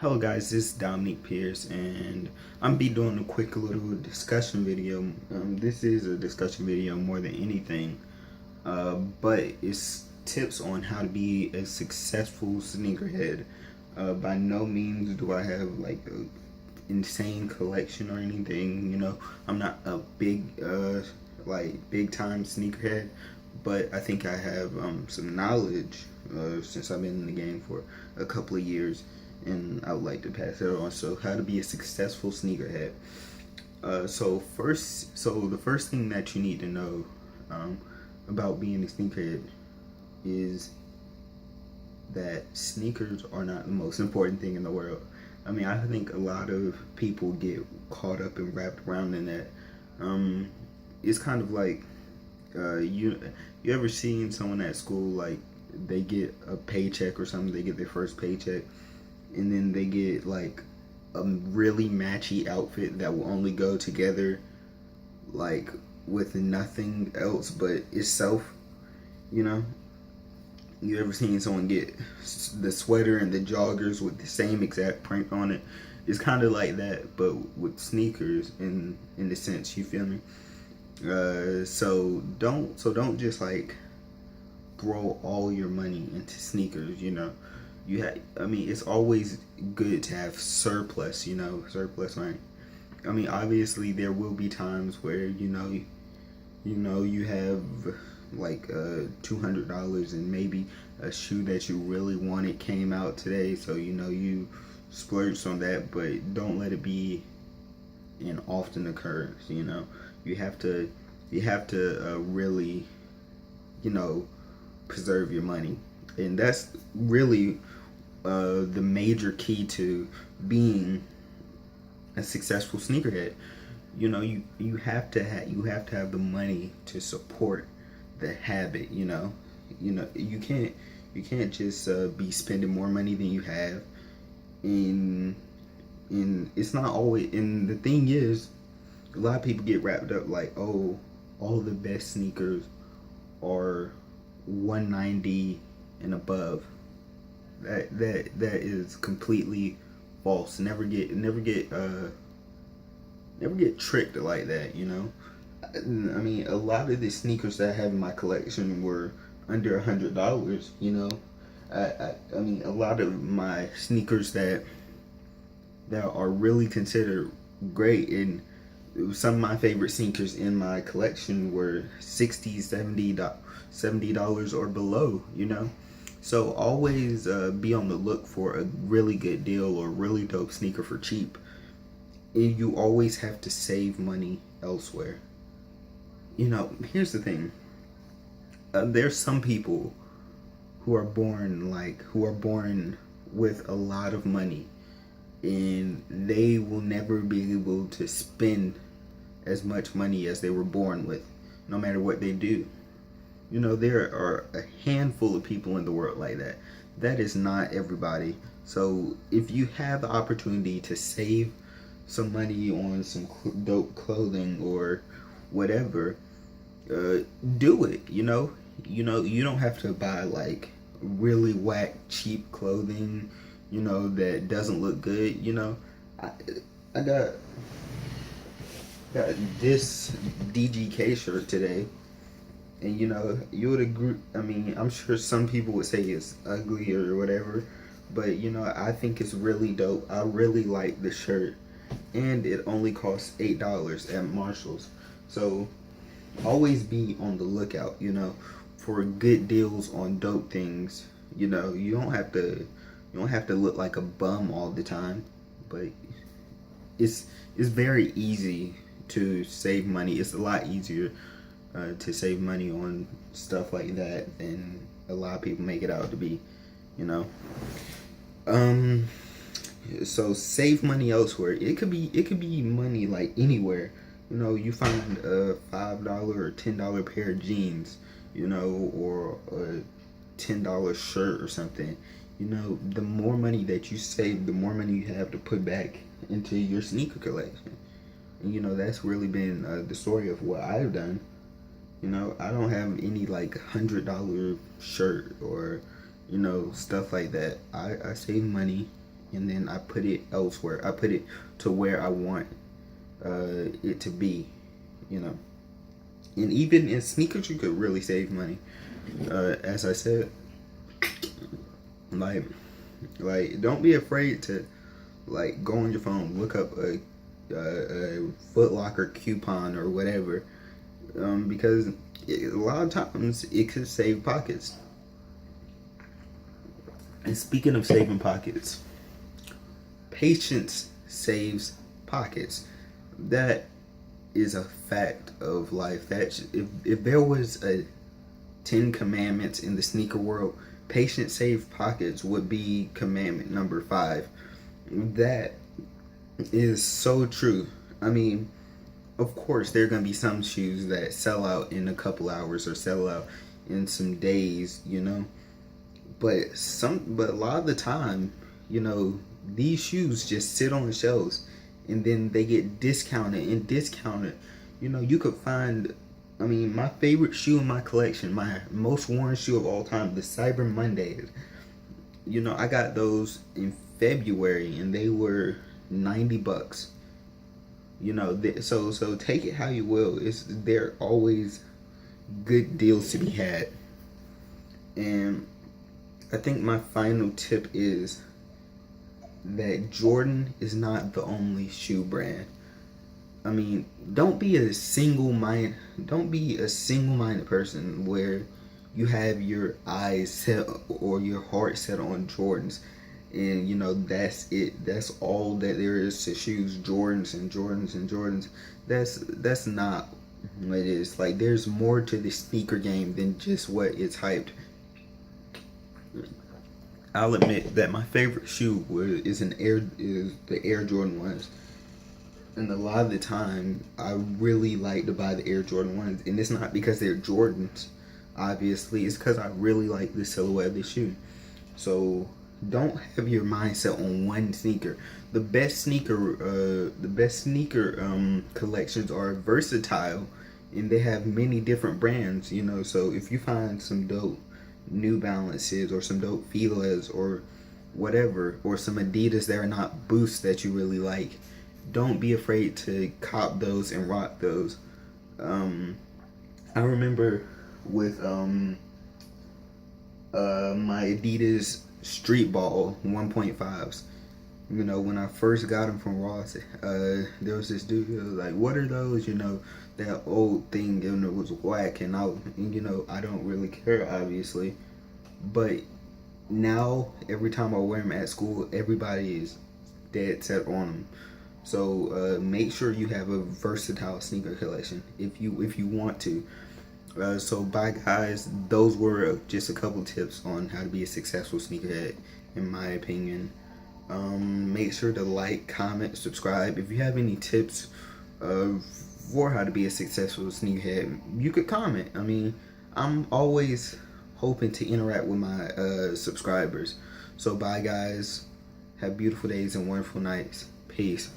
Hello guys, this is Dominique Pierce and I'm be doing a quick little discussion video. This is a discussion video more than anything, but it's tips on how to be a successful sneakerhead. By no means do I have like an insane collection or anything. I'm not a big time sneakerhead, but I think I have some knowledge since I've been in the game for a couple of years, and I would like to pass it on. So, how to be a successful sneakerhead. So the first thing that you need to know about being a sneakerhead is that sneakers are not the most important thing in the world. I mean, I think a lot of people get caught up and wrapped around in that. It's kind of like you ever seen someone at school, like they get a paycheck or something, they get their first paycheck, and then they get like a really matchy outfit that will only go together like with nothing else but itself, you know? You ever seen someone get the sweater and the joggers with the same exact print on it? It's kind of like that, but with sneakers in the sense, you feel me? So don't just like throw all your money into sneakers. I mean, it's always good to have surplus. Surplus money. I mean, obviously there will be times where you have like $200 and maybe a shoe that you really wanted came out today, so you splurged on that, but don't let it be an often occurrence. You have to really preserve your money, and that's really the major key to being a successful sneakerhead. You have to have the money to support the habit. You can't just be spending more money than you have, and it's not always. And the thing is, a lot of people get wrapped up like, oh, all the best sneakers are 190 and above. That is completely false. Never get tricked like that. I mean, a lot of the sneakers that I have in my collection were under $100. I mean, a lot of my sneakers that are really considered great, and some of my favorite sneakers in my collection were $60, $70 or below. So always be on the look for a really good deal or really dope sneaker for cheap. And you always have to save money elsewhere. Here's the thing. There's some people who are born with a lot of money, and they will never be able to spend as much money as they were born with, no matter what they do. There are a handful of people in the world like that. That is not everybody. So if you have the opportunity to save some money on some dope clothing or whatever, do it. You don't have to buy like really whack cheap clothing, that doesn't look good. I got this DGK shirt today, and you would agree. I mean, I'm sure some people would say it's ugly or whatever, but I think it's really dope. I really like the shirt, and it only costs $8 at Marshall's. So always be on the lookout, for good deals on dope things. You don't have to look like a bum all the time, but it's very easy to save money. It's a lot easier to save money on stuff like that than a lot of people make it out to be. So save money elsewhere. It could be money like anywhere. You find a $5 or $10 pair of jeans, or a $10 shirt or something. The more money that you save, the more money you have to put back into your sneaker collection. And that's really been the story of what I've done. I don't have any like $100 shirt or stuff like that. I save money, and then I put it elsewhere. I put it to where I want it to be, you know. And even in sneakers, you could really save money. As I said, like don't be afraid to like go on your phone, look up a Foot Locker coupon or whatever, because a lot of times it could save pockets. And speaking of saving pockets, patience saves pockets. That is a fact of life. That if there was a 10 commandments in the sneaker world, patience saves pockets would be commandment number 5. That is so true. I mean, of course, there are going to be some shoes that sell out in a couple hours or sell out in some days, you know. But a lot of the time, you know, these shoes just sit on the shelves and then they get discounted and discounted. You know, you could find, I mean, my favorite shoe in my collection, my most worn shoe of all time, the Cyber Mondays. You know, I got those in February and they were $90. You know, so take it how you will. There are always good deals to be had. And I think my final tip is that Jordan is not the only shoe brand. I mean, don't be a single-minded person where you have your eyes set or your heart set on Jordans, and you know that's it. That's all that there is to shoes. Jordans and Jordans and Jordans. That's not what it is. Like, there's more to the sneaker game than just what it's hyped. I'll admit that my favorite shoe is the Air Jordan 1s. And a lot of the time, I really like to buy the Air Jordan 1s. And it's not because they're Jordans, obviously. It's because I really like the silhouette of the shoe. So don't have your mindset on one sneaker. The best sneaker collections are versatile, and they have many different brands, you know. So if you find some dope New Balances or some dope Filas or whatever, or some Adidas that are not Boosts that you really like, don't be afraid to cop those and rock those. I remember with my Adidas Street Ball 1.5s. You know, when I first got them from Ross, there was this dude who was like, "What are those?" You know, that old thing, and it was whack, and you know, I don't really care, obviously. But now, every time I wear them at school, everybody is dead set on them. So make sure you have a versatile sneaker collection if you want to. So bye guys, those were just a couple tips on how to be a successful sneakerhead, in my opinion. Make sure to like, comment, subscribe. If you have any tips for how to be a successful sneakerhead, you could comment. I mean, I'm always hoping to interact with my subscribers. So bye guys, have beautiful days and wonderful nights. Peace.